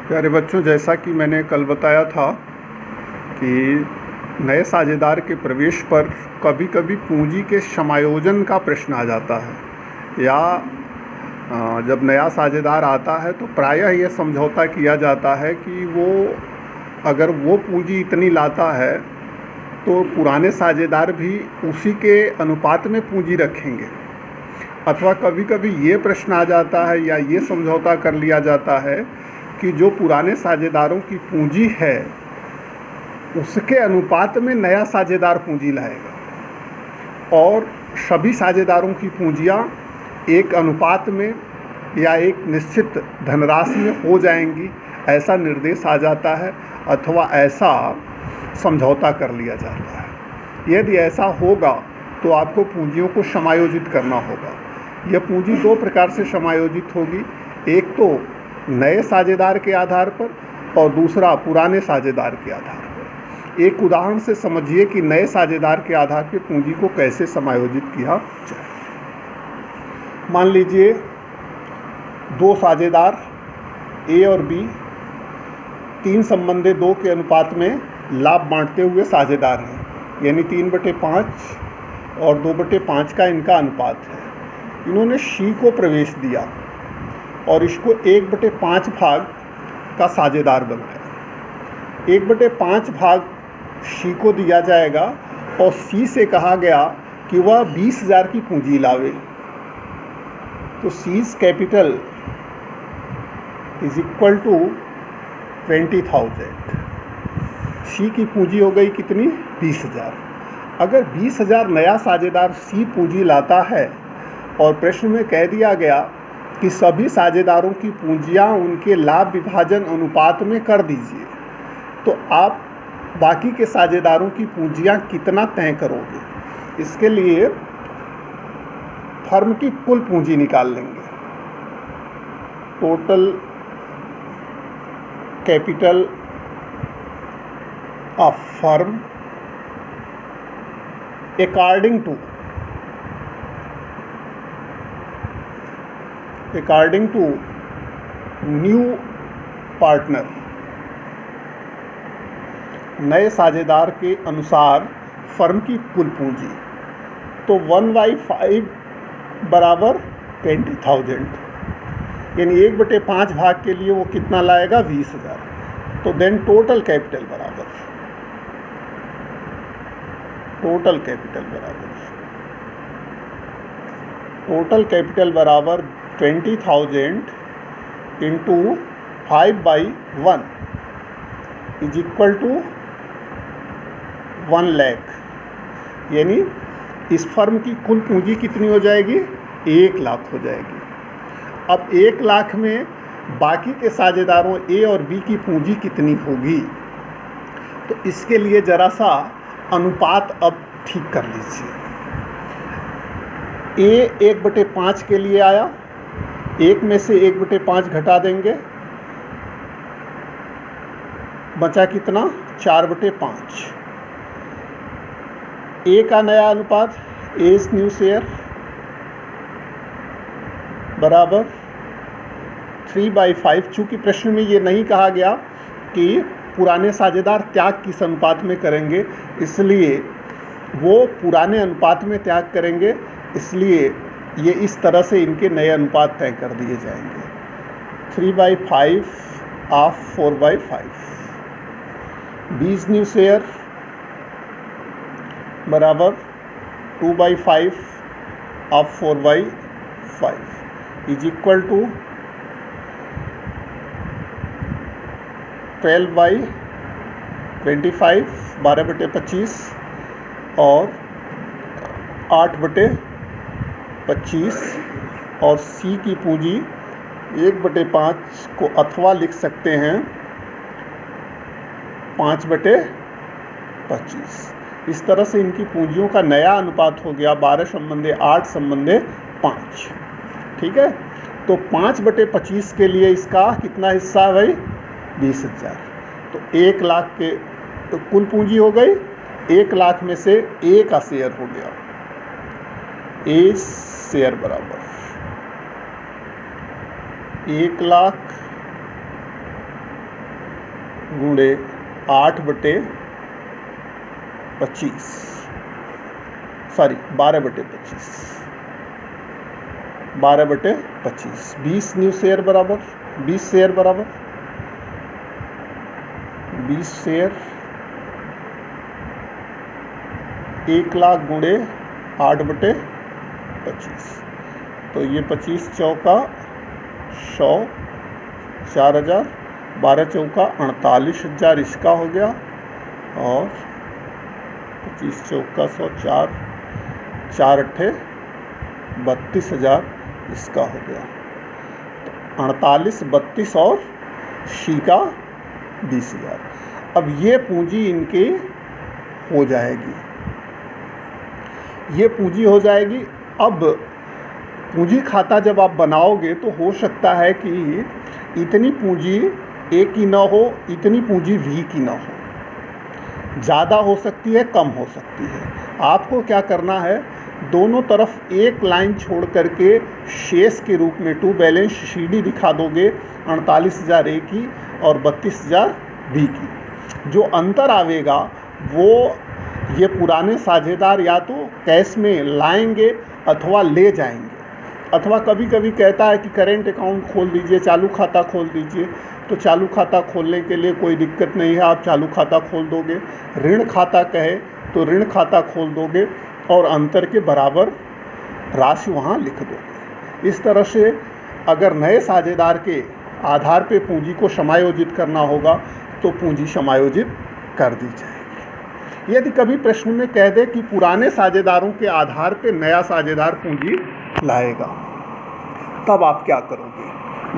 प्यारे बच्चों, जैसा कि मैंने कल बताया था कि नए साझेदार के प्रवेश पर कभी कभी पूंजी के समायोजन का प्रश्न आ जाता है या जब नया साझेदार आता है तो प्रायः यह समझौता किया जाता है कि अगर वो पूंजी इतनी लाता है तो पुराने साझेदार भी उसी के अनुपात में पूंजी रखेंगे। अथवा कभी कभी ये प्रश्न आ जाता है या ये समझौता कर लिया जाता है कि जो पुराने साझेदारों की पूंजी है उसके अनुपात में नया साझेदार पूंजी लाएगा और सभी साझेदारों की पूंजियां एक अनुपात में या एक निश्चित धनराशि में हो जाएंगी, ऐसा निर्देश आ जाता है अथवा ऐसा समझौता कर लिया जाता है। यदि ऐसा होगा तो आपको पूंजियों को समायोजित करना होगा। यह पूंजी दो प्रकार से समायोजित होगी, एक तो नए साझेदार के आधार पर और दूसरा पुराने साझेदार के आधार पर। एक उदाहरण से समझिए कि नए साझेदार के आधार पर पूंजी को कैसे समायोजित किया जाए। मान लीजिए दो साझेदार ए और बी 3 संबंधे 2 के अनुपात में लाभ बांटते हुए साझेदार हैं, यानी 3/5 और 2/5 का इनका अनुपात है। इन्होंने सी को प्रवेश दिया और इसको 1/5 भाग का साझेदार बनाया। 1/5 भाग सी को दिया जाएगा और सी से कहा गया कि वह 20,000 की पूंजी लावे। तो C's capital is equal to 20,000। C की पूंजी हो गई कितनी? 20,000। अगर 20,000 नया साझेदार सी पूंजी लाता है और प्रश्न में कह दिया गया कि सभी साझेदारों की पूंजियां उनके लाभ विभाजन अनुपात में कर दीजिए, तो आप बाकी के साझेदारों की पूंजियां कितना तय करोगे? इसके लिए फर्म की कुल पूंजी निकाल लेंगे। Total capital of firm according to new partner, नए साझेदार के अनुसार फर्म की कुल पूंजी। तो 1/5 बराबर 20,000, यानी 1/5 भाग के लिए वो कितना लाएगा? 20,000। तो देन टोटल कैपिटल बराबर 20,000 into 5/1 is equal to 1 lakh, यानी इस फर्म की कुल पूंजी कितनी हो जाएगी? 1 लाख हो जाएगी। अब 1 लाख में बाकी के साझेदारों ए और बी की पूंजी कितनी होगी? तो इसके लिए जरा सा अनुपात अब ठीक कर लीजिए। ए 1/5 के लिए आया, 1 में से 1/5 घटा देंगे, बचा कितना? 4/5। ए का नया अनुपात एज न्यू शेयर बराबर 3/5। चूँकि प्रश्न में ये नहीं कहा गया कि पुराने साझेदार त्याग किस अनुपात में करेंगे, इसलिए वो पुराने अनुपात में त्याग करेंगे, इसलिए ये इस तरह से इनके नए अनुपात तय कर दिए जाएंगे। 3/5 ऑफ 4/5। बीज न्यू शेयर बराबर 2/5 ऑफ 4/5 इज इक्वल टू 12/25, 12/25 और 8/25। और सी की पूंजी 1/5 को अथवा लिख सकते हैं 5/25। इस तरह से इनकी पूंजियों का नया अनुपात हो गया 12/8/5। ठीक है, तो 5/25 के लिए इसका कितना हिस्सा है भाई? 20,000। तो 1 लाख के तो कुल पूंजी हो गई, 1 लाख में से ए का शेयर हो गया। ए शेयर बराबर 1 लाख गुणे 8/25, सॉरी 12/25, 12/25, 20 न्यू शेयर बराबर 20 शेयर बराबर 20 शेयर 1,00,000 गुणे 8/25, तो ये 25 चौका 100, 4,000, 12 चौका 48,000 इसका हो गया, और 25 चौका 100, 4 अट्ठे 32,000 इसका हो गया। तो 48, 32 और सी का 20,000। अब ये पूंजी इनके हो जाएगी, ये पूंजी हो जाएगी। अब पूंजी खाता जब आप बनाओगे तो हो सकता है कि इतनी पूंजी ए की ना हो, इतनी पूंजी बी की ना हो, ज़्यादा हो सकती है, कम हो सकती है। आपको क्या करना है, दोनों तरफ एक लाइन छोड़ करके शेष के रूप में टू बैलेंस सीडी दिखा दोगे, 48,000 ए की और 32,000 बी की। जो अंतर आवेगा वो ये पुराने साझेदार या तो कैश में लाएंगे अथवा ले जाएंगे, अथवा कभी कभी कहता है कि करेंट अकाउंट खोल दीजिए, चालू खाता खोल दीजिए, तो चालू खाता खोलने के लिए कोई दिक्कत नहीं है, आप चालू खाता खोल दोगे। ऋण खाता कहे तो ऋण खाता खोल दोगे और अंतर के बराबर राशि वहाँ लिख दोगे। इस तरह से अगर नए साझेदार के आधार पे पूंजी को समायोजित करना होगा तो पूंजी समायोजित कर दी जाएगी। यदि कभी प्रश्न में कह दे कि पुराने साझेदारों के आधार पे नया साझेदार पूंजी लाएगा, तब आप क्या करोगे?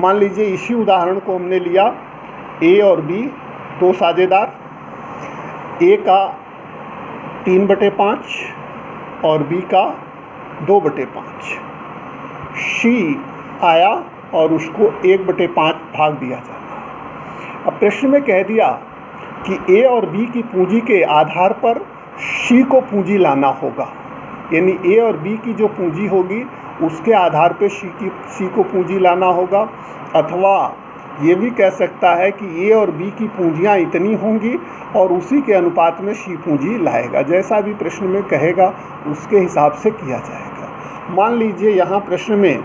मान लीजिए इसी उदाहरण को हमने लिया, ए और बी दो साझेदार, ए का 3/5 और बी का 2/5। सी आया और उसको 1/5 भाग दिया जाना। अब प्रश्न में कह दिया कि ए और बी की पूंजी के आधार पर सी को पूंजी लाना होगा, यानी ए और बी की जो पूंजी होगी उसके आधार पे सी को पूंजी लाना होगा। अथवा ये भी कह सकता है कि ए और बी की पूंजियाँ इतनी होंगी और उसी के अनुपात में सी पूंजी लाएगा। जैसा भी प्रश्न में कहेगा उसके हिसाब से किया जाएगा। मान लीजिए यहाँ प्रश्न में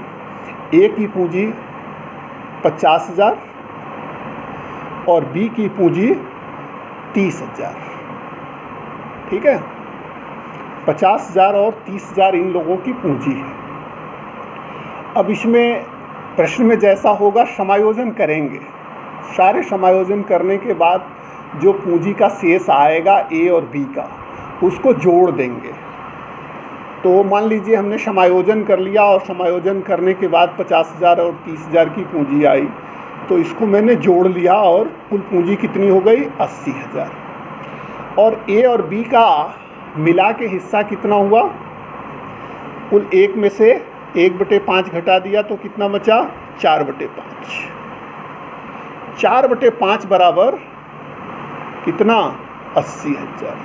ए की पूंजी 50,000 और बी की पूंजी 30,000, ठीक है। 50,000 और 30,000 इन लोगों की पूंजी है। अब इसमें प्रश्न में जैसा होगा समायोजन करेंगे, सारे समायोजन करने के बाद जो पूंजी का शेष आएगा ए और बी का, उसको जोड़ देंगे। तो मान लीजिए हमने समायोजन कर लिया और समायोजन करने के बाद 50,000 और 30,000 की पूंजी आई, तो इसको मैंने जोड़ लिया और कुल पूंजी कितनी हो गई? 80,000। और ए और बी का मिला के हिस्सा कितना हुआ? कुल एक में से 1/5 घटा दिया तो कितना बचा? 4/5। 4/5 बराबर कितना? 80,000।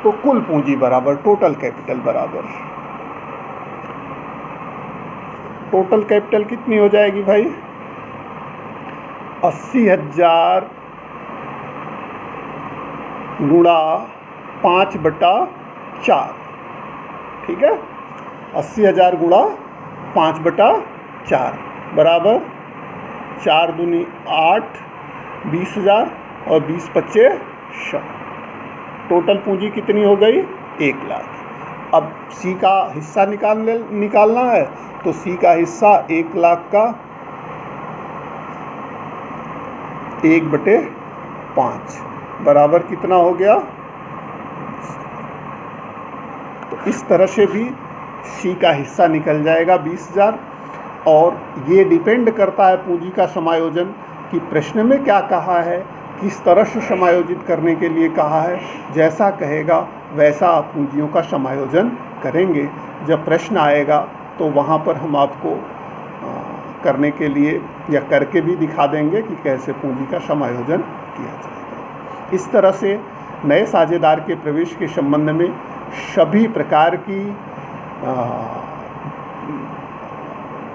तो कुल पूंजी बराबर टोटल कैपिटल बराबर, टोटल कैपिटल कितनी हो जाएगी भाई? 80,000 गुणा 5/4, ठीक है। 80,000 गुणा 5/4 बराबर 4 दूनी 8, 20,000 और 20×5 100। टोटल पूंजी कितनी हो गई? 1,00,000। अब सी का हिस्सा निकालना है, तो सी का हिस्सा 1,00,000 का 1/5 बराबर कितना हो गया? तो इस तरह से भी सी का हिस्सा निकल जाएगा 20,000। और ये डिपेंड करता है पूंजी का समायोजन कि प्रश्न में क्या कहा है, किस तरह से समायोजित करने के लिए कहा है। जैसा कहेगा वैसा आप पूंजियों का समायोजन करेंगे। जब प्रश्न आएगा तो वहाँ पर हम आपको करने के लिए या करके भी दिखा देंगे कि कैसे पूंजी का समायोजन किया जाएगा। इस तरह से नए साझेदार के प्रवेश के संबंध में सभी प्रकार की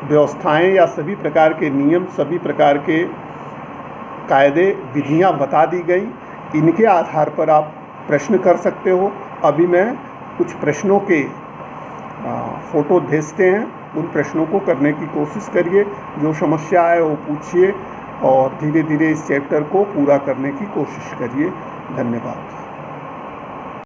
व्यवस्थाएं या सभी प्रकार के नियम, सभी प्रकार के कायदे विधियां बता दी गई, इनके आधार पर आप प्रश्न कर सकते हो। अभी मैं कुछ प्रश्नों के फ़ोटो भेजते हैं, उन प्रश्नों को करने की कोशिश करिए। जो समस्या है वो पूछिए और धीरे धीरे इस चैप्टर को पूरा करने की कोशिश करिए। धन्यवाद।